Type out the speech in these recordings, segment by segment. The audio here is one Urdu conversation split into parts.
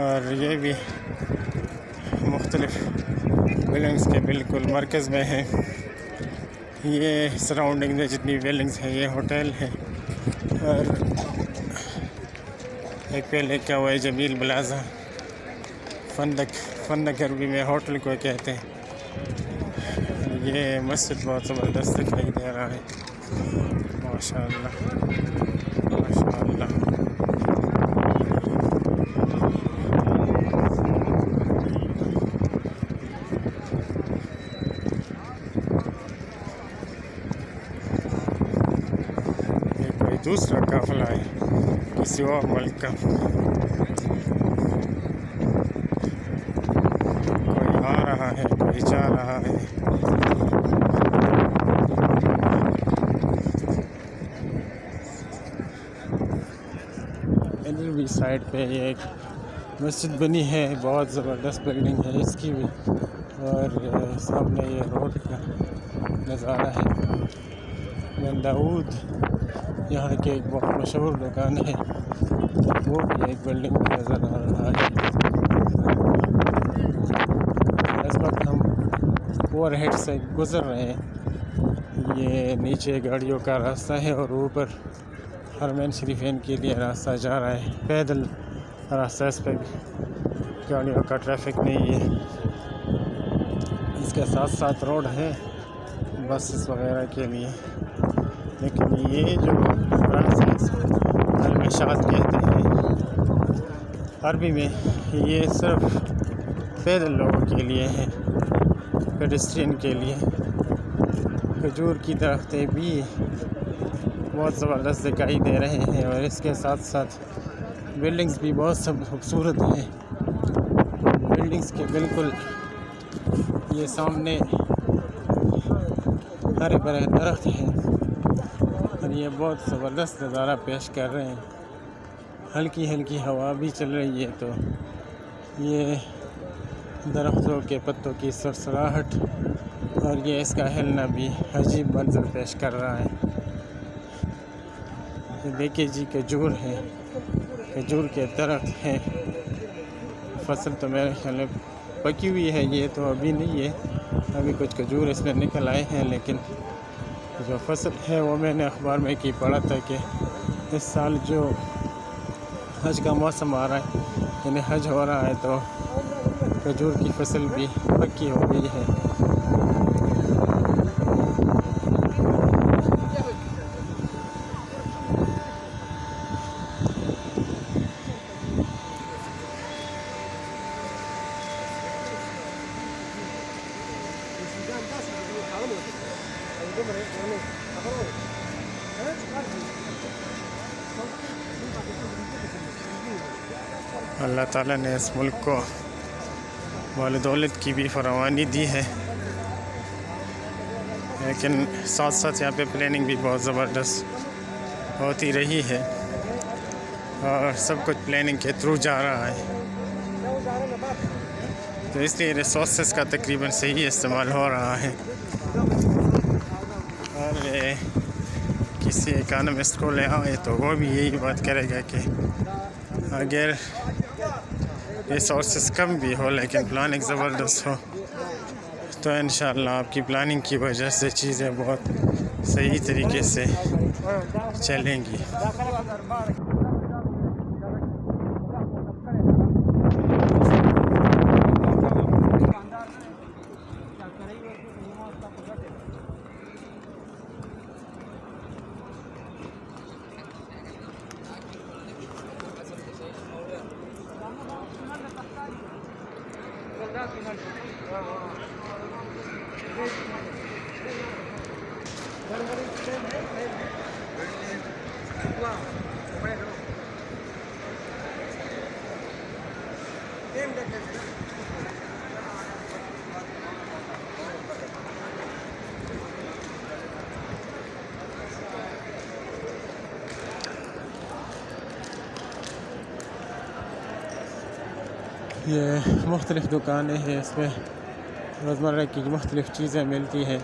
اور یہ بھی مختلف بلڈنگس کے بالکل مرکز میں ہے. یہ سراؤنڈنگ میں جتنی بلڈنگس ہیں یہ ہوٹل ہے. اور ایک پہلے کیا ہوا ہے جمیل پلازا، فندق عربی میں ہوٹل کو کہتے ہیں. یہ مسجد بہت زبردست دکھائی دے رہا ہے. ماشاء اللہ ماشاء اللہ. یہ کوئی دوسرا قافلہ ہے کسی اور ملک کا. کوئی آ رہا ہے کوئی جا رہا ہے. ادھر بھی سائڈ پہ یہ ایک مسجد بنی ہے، بہت زبردست بلڈنگ ہے اس کی بھی. اور سامنے یہ روڈ کا نظارہ ہے. بن داؤد یہاں کے ایک بہت مشہور دکان ہے، وہ بھی ایک بلڈنگ میں نظر آ رہا ہے. اس وقت ہم اوور ہیڈ سے گزر رہے ہیں. یہ نیچے گاڑیوں کا راستہ ہے اور اوپر حرمین شریفین کے لیے راستہ جا رہا ہے. پیدل راستہ، اس پہ گاڑیوں کا ٹریفک نہیں ہے. اس کے ساتھ ساتھ روڈ ہے بسز وغیرہ کے لیے. لیکن یہ جو راستہ المشات کہتے ہیں عربی میں، یہ صرف پیدل لوگوں کے لیے ہے، پیڈسٹرین کے لیے. کھجور کی درختیں بھی بہت زبردست دکھائی دے رہے ہیں اور اس کے ساتھ ساتھ بلڈنگز بھی بہت سب خوبصورت ہیں. بلڈنگز کے بالکل یہ سامنے ہرے بھرے درخت ہیں اور یہ بہت زبردست نظارہ پیش کر رہے ہیں. ہلکی ہلکی ہوا بھی چل رہی ہے تو یہ درختوں کے پتوں کی سرسراہٹ اور یہ اس کا ہلنا بھی عجیب منظر پیش کر رہا ہے. یہ دیکھیے جی کھجور ہے، کھجور کے درخت ہیں. فصل تو میرے خیال میں پکی ہوئی ہے، یہ تو ابھی نہیں ہے. ابھی کچھ کھجور اس میں نکل آئے ہیں، لیکن جو فصل ہے وہ میں نے اخبار میں پڑھا تھا کہ اس سال جو حج کا موسم آ رہا ہے، یعنی حج ہو رہا ہے، تو کھجور کی فصل بھی پکی ہو گئی ہے. اللہ تعالیٰ نے اس ملک کو مال و دولت کی بھی فراوانی دی ہے، لیکن ساتھ ساتھ یہاں پہ پلاننگ بھی بہت زبردست ہوتی رہی ہے اور سب کچھ پلاننگ کے تھرو جا رہا ہے. تو اس لیے ریسورسز کا تقریباً صحیح استعمال ہو رہا ہے. اور کسی اکانومسٹ کو لے آئے تو وہ بھی یہی بات کرے گا کہ اگر ریسورسز کم بھی ہو لیکن پلاننگ زبردست ہو تو انشاءاللہ آپ کی پلاننگ کی وجہ سے چیزیں بہت صحیح طریقے سے چلیں گی. یہ مختلف دکانیں ہیں، اس میں روزمرہ کی مختلف چیزیں ملتی ہیں.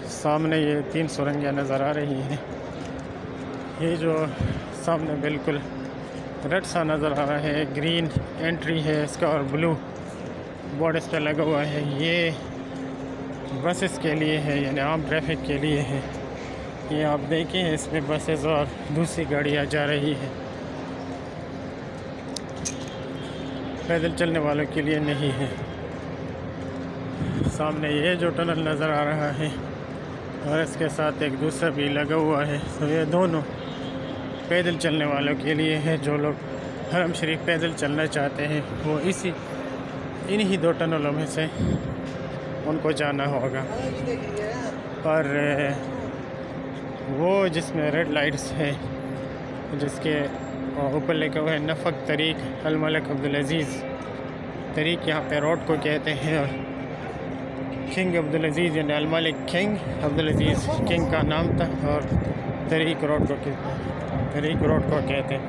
سامنے یہ 3 سرنگیں نظر آ رہی ہیں. یہ جو سامنے بالکل ریڈ سا نظر آ رہا ہے، گرین انٹری ہے اس کا اور بلو بورڈ اس پہ لگا ہوا ہے. یہ بسز کے لیے ہے، یعنی عام ٹریفک کے لیے ہے. یہ آپ دیکھیں اس میں بسز اور دوسری گاڑیاں جا رہی ہیں، پیدل چلنے والوں کے لیے نہیں ہے۔ سامنے یہ جو ٹنل نظر آ رہا ہے اور اس کے ساتھ ایک دوسرا بھی لگا ہوا ہے، تو یہ دونوں پیدل چلنے والوں کے لیے ہے۔ جو لوگ حرم شریف پیدل چلنا چاہتے ہیں وہ انہی دو ٹنلوں میں سے ان کو جانا ہوگا۔ اور وہ جس میں ریڈ لائٹس ہے، جس کے اوپر لکھا ہوا ہے نفق طریق الملک عبدالعزیز طریق، یہاں پہ روڈ کو کہتے ہیں، اور کنگ عبدالعزیز یعنی الملک کنگ عبدالعزیز کنگ کا نام تھا، اور طریق روڈ کو کہتے ہیں، طریق روڈ کو کہتے ہیں،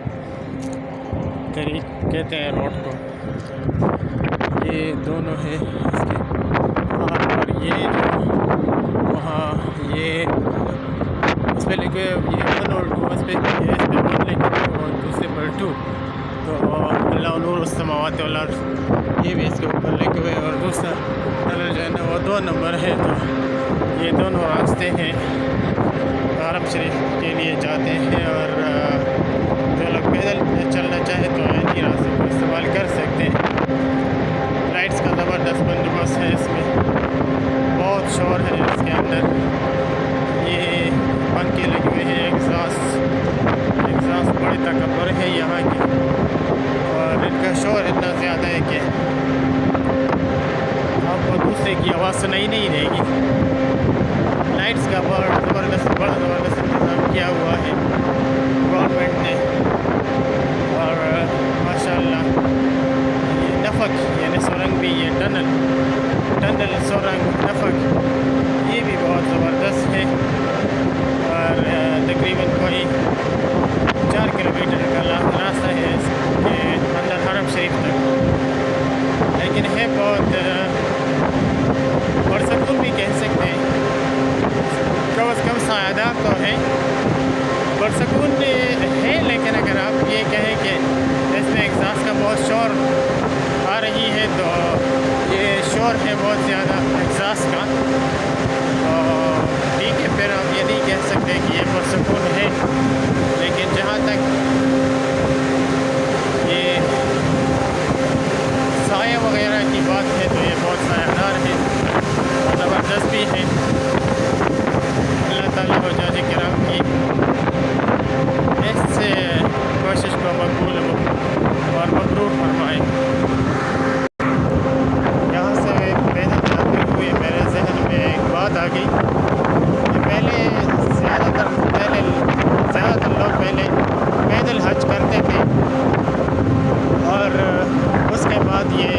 طریق کہتے ہیں روڈ کو۔ یہ دونوں ہے اس کے، اور یہ وہاں یہ اس پہ لکھے یہ 1 اور 2، اس پہ 1 لکھے اور دوسرے پر 2، تو اللہ نور السماوات والارض یہ بھی اس کے اوپر لکھے ہوئے، اور دوسرا ٹنل جو ہے نا وہ 2 نمبر ہے۔ تو یہ دونوں راستے ہیں حرم شریف کے لیے جاتے ہیں، اور جو لوگ پیدل چلنا چاہیں تو انہی راستے کو استعمال کر سکتے ہیں۔ لائٹس کا زبردست بندوبست ہے اس میں، بہت شور ہے اس کے اندر، یہ پنکھے لگے ہوئے ہیں، ایگزاسٹ بڑی تکبر ہے یہاں کی، اور ان کا شور اتنا زیادہ ہے کہ آپ کو دوسرے کی آواز سنائی نہیں دے گی۔ لائٹس کا بڑا زبردست انتظام کیا ہوا ہے گورنمنٹ نے، اور ماشاءاللہ یہ نفق یعنی سرنگ بھی، یہ ٹنل سرنگ نفق یہ بھی بہت زبردست ہے، اور تقریباً کوئی 4 کلومیٹر کا راستہ ہے اس کے اندر حرم شریف تک، لیکن ہے بہت پرسکون بھی کہہ سکتے ہیں، کم از کم سایہدار تو ہے، پرسکون ہے، لیکن اگر آپ یہ کہیں کہ اس میں ایگزاسٹ کا بہت شور آ رہی ہے تو یہ شور ہے بہت زیادہ ایگزاسٹ کا، تو ٹھیک ہے، پھر آپ یہ نہیں کہہ سکتے کہ یہ پرسکون ہے، لیکن جہاں تک یہ سایہ وغیرہ کی بات ہے تو یہ بہت سایہ دار ہے اور زبردست بھی ہے۔ اللہ تعالیٰ حجاج کرام کی اس سے کوشش کو مقبول اور مبرور فرمائے۔ یہاں سے پیدل جاتے ہوئے میرے ذہن میں ایک بات آ گئی کہ زیادہ تر لوگ پہلے پیدل حج کرتے تھے، اور اس کے بعد یہ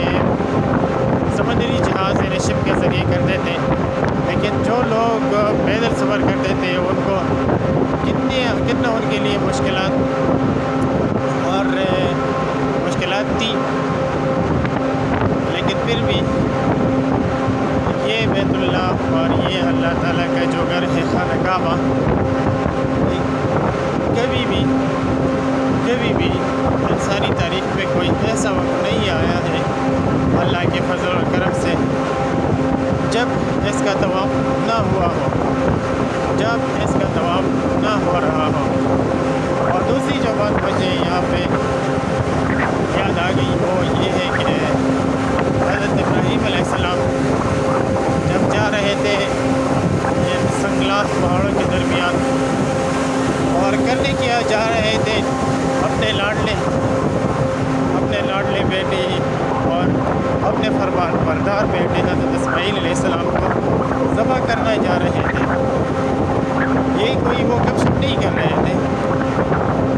سمندری جہاز یعنی شپ کے ذریعے کرتے تھے، لیکن جو لوگ پیدل سفر کرتے تھے ان کو کتنا ان کے لیے مشکلات تھی، لیکن پھر بھی یہ بیت اللہ اور یہ اللہ تعالیٰ کا جو گھر ہے خانہ کعبہ، کبھی بھی انسانی تاریخ میں کوئی ایسا وقت نہیں آیا ہے اللہ کے فضل و کرم سے جب اس کا طواف نہ ہوا ہو، جب اس کا طواف نہ ہو رہا ہو۔ اور دوسری جو بات مجھے یہاں پہ یاد آ گئی وہ یہ ہے کہ حضرت ابراہیم علیہ السلام جب جا رہے تھے یہ سنگلاس پہاڑوں کے درمیان، اور کرنے کیا جا رہے تھے اپنے لاڈلے بیٹے اور اپنے فرمان بردار بیٹے حضرت اسماعیل علیہ السلام کو ذبح کرنا جا رہے تھے۔ یہ کوئی وہ گپ شپ نہیں کر رہے تھے،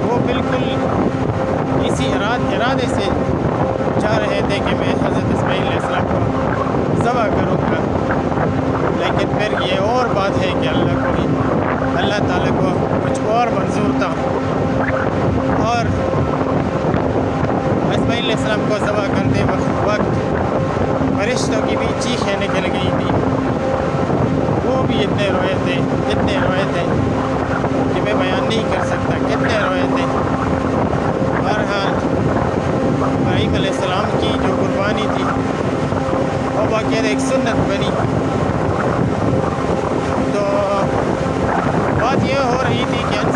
وہ بالکل اسی ارادے سے جا رہے تھے کہ میں حضرت اسماعیل علیہ السلام کو ذبح کروں گا، لیکن پھر یہ اور بات ہے کہ اللہ تعالیٰ کو کچھ اور منظور تھا، اور اسماعیل علیہ السلام کو ذبح کرتے وقت فرشتوں کی بھی چیخیں نکل گئی تھی، وہ بھی اتنے روئے تھے کہ میں بیان نہیں کر سکتا کتنے روئے تھے۔ بہرحال ابراہیم علیہ السلام کی جو قربانی تھی وہ باقاعدہ ایک سنت بنی۔ تو بات یہ رہی تھی کہ ان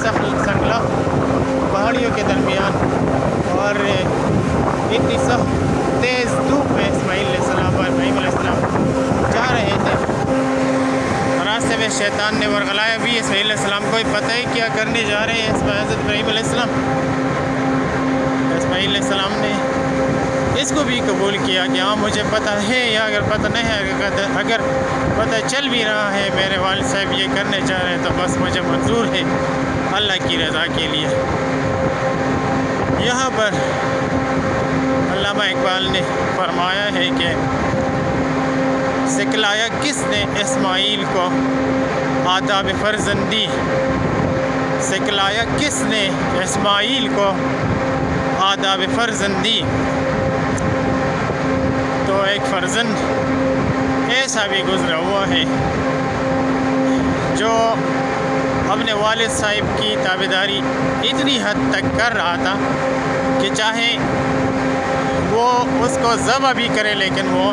سنگلا پہاڑیوں کے درمیان اور اتنی سخت تیز دھوپ میں اسماعیل علیہ السلام اور ابراہیم علیہ السلام جا رہے تھے۔ راستے میں شیطان نے ورغلایا بھی اسماعیل علیہ السلام کو پتہ ہے کیا کرنے جا رہے ہیں حضرت ابراہیم علیہ السلام۔ اسماعیل علیہ السلام نے اس کو بھی قبول کیا کہ ہاں مجھے پتہ ہے، یا اگر پتہ نہیں ہے، اگر پتہ چل بھی رہا ہے میرے والد صاحب یہ کرنے جا رہے ہیں تو بس مجھے منظور ہے اللہ کی رضا کے لیے۔ یہاں پر علامہ اقبال نے فرمایا ہے کہ سکھلایا کس نے اسماعیل کو آداب فرزندی، سکھلایا کس نے اسماعیل کو آداب فرزندی۔ تو ایک فرزند ایسا بھی گزرا ہوا ہے جو اپنے والد صاحب کی تابعداری اتنی حد تک کر رہا تھا کہ چاہے وہ اس کو ذبح بھی کرے لیکن وہ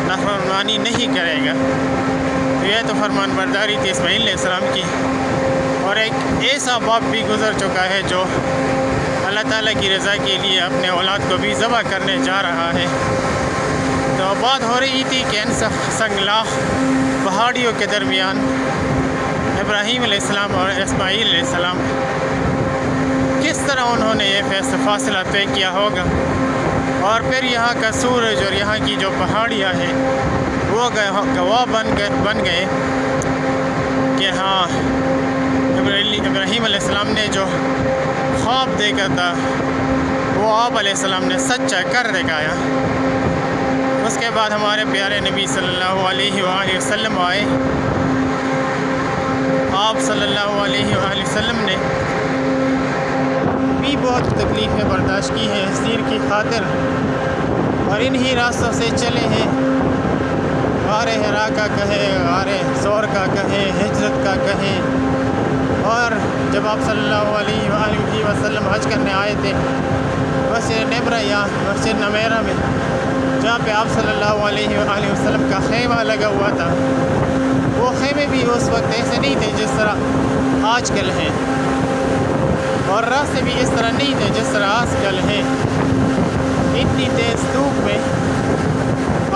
نافرمانی نہیں کرے گا۔ تو یہ تو فرمان برداری تھی اسماعیل علیہ السلام کی۔ اور ایک ایسا باپ بھی گزر چکا ہے جو اللہ تعالیٰ کی رضا کے لیے اپنے اولاد کو بھی ذبح کرنے جا رہا ہے۔ تو بات ہو رہی تھی کہ ان سنگلا پہاڑیوں کے درمیان ابراہیم علیہ السلام اور اسماعیل علیہ السلام کس طرح انہوں نے یہ فاصلہ طے کیا ہوگا، اور پھر یہاں کا سورج اور یہاں کی جو پہاڑیاں ہیں وہ گواہ بن گئے کہ ہاں ابراہیم علیہ السلام نے جو خواب دیکھا تھا وہ آپ علیہ السلام نے سچا کر دکھایا۔ اس کے بعد ہمارے پیارے نبی صلی اللہ علیہ وآلہ وسلم آئے۔ آپ صلی اللہ علیہ وآلہ وسلم نے بھی بہت تکلیفیں برداشت کی ہیں اس دین کی خاطر، اور انہی راستوں سے چلے ہیں، غار حرا کا کہیں، غار ثور کا کہیں، ہجرت کا کہیں۔ اور جب آپ صلی اللہ علیہ وآلہ وسلم حج کرنے آئے تھے مسجد نمرہ یا مسجد نمیرہ میں، جہاں پہ آپ صلی اللہ علیہ وآلہ وسلم کا خیمہ لگا ہوا تھا، وہ خیمے بھی اس وقت ایسے نہیں تھے جس طرح آج کل ہیں، اور راستے بھی اس طرح نہیں تھے جس طرح آج کل ہیں۔ اتنی تیز دھوپ میں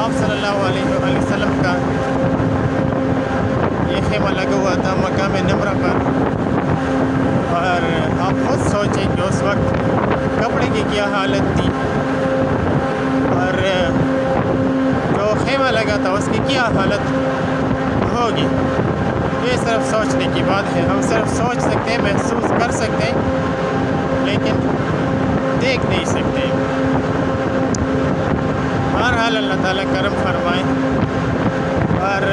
آپ صلی اللہ علیہ وآلہ وسلم کا یہ خیمہ لگا ہوا تھا مقام نمرہ پر، اور آپ خود سوچیں کہ اس وقت کپڑے کی کیا حالت تھی، اور جو خیمہ لگا تھا اس کی کیا حالت ہوگی۔ یہ صرف سوچنے کی بات ہے، ہم صرف سوچ سکتے ہیں، محسوس کر سکتے ہیں، لیکن دیکھ نہیں سکتے۔ بہرحال اللہ تعالیٰ کرم فرمائے اور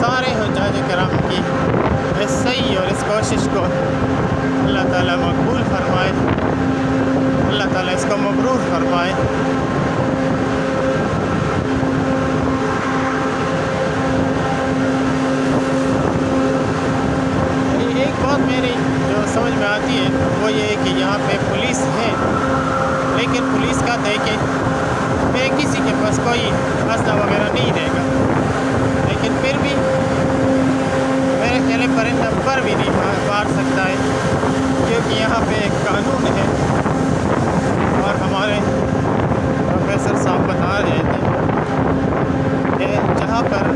سارے حجاج کرام کی اس سعی اور اس کوشش کو اللہ تعالیٰ مقبول فرمائے، اللہ تعالیٰ اس کو مبرور فرمائے۔ ایک بات میری جو سمجھ میں آتی ہے وہ یہ ہے کہ یہاں پہ پولیس ہے، لیکن پولیس کا دیکھیں میں کسی کے پاس کوئی اسلحہ وغیرہ نہیں رہے گا، لیکن پھر بھی میرے خیال ہے پرندہ پر بھی نہیں مار سکتا ہے، کیونکہ یہاں پہ ایک قانون ہے۔ اور ہمارے پروفیسر صاحب بتا رہے تھے کہ جہاں پر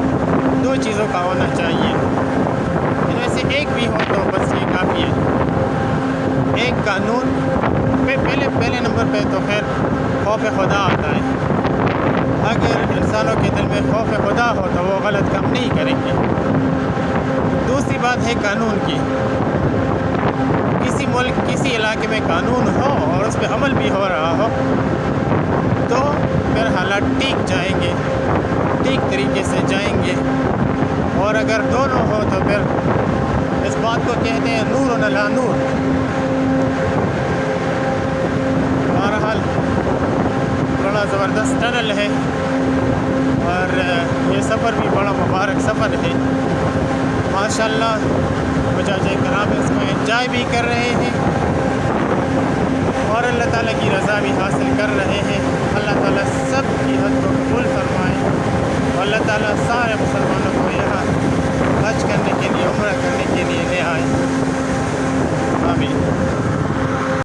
دو چیزوں کا ہونا چاہیے، ان میں سے ایک بھی ہو تو بس یہ کافی ہے۔ ایک قانون پہلے نمبر پہ تو خیر خوف خدا آتا ہے، اگر انسانوں کے دل میں خوف خدا ہو تو وہ غلط کام نہیں کریں گے۔ دوسری بات ہے قانون کی، کسی ملک کسی علاقے میں قانون ہو اور اس پہ عمل بھی ہو رہا ہو تو پھر حالات ٹھیک جائیں گے، ٹھیک طریقے سے جائیں گے، اور اگر دونوں ہو تو پھر اس بات کو کہتے ہیں نور علی نور۔ بہرحال بڑا زبردست ٹنل ہے، اور یہ سفر بھی بڑا مبارک سفر ہے ماشاءاللہ۔ حجاج کرام اس کو انجوائے بھی کر رہے ہیں اور اللہ تعالیٰ کی رضا بھی حاصل کر رہے ہیں۔ اللہ تعالیٰ سب کی حد کو قبول فرمائے، اور اللہ تعالیٰ سارے مسلمان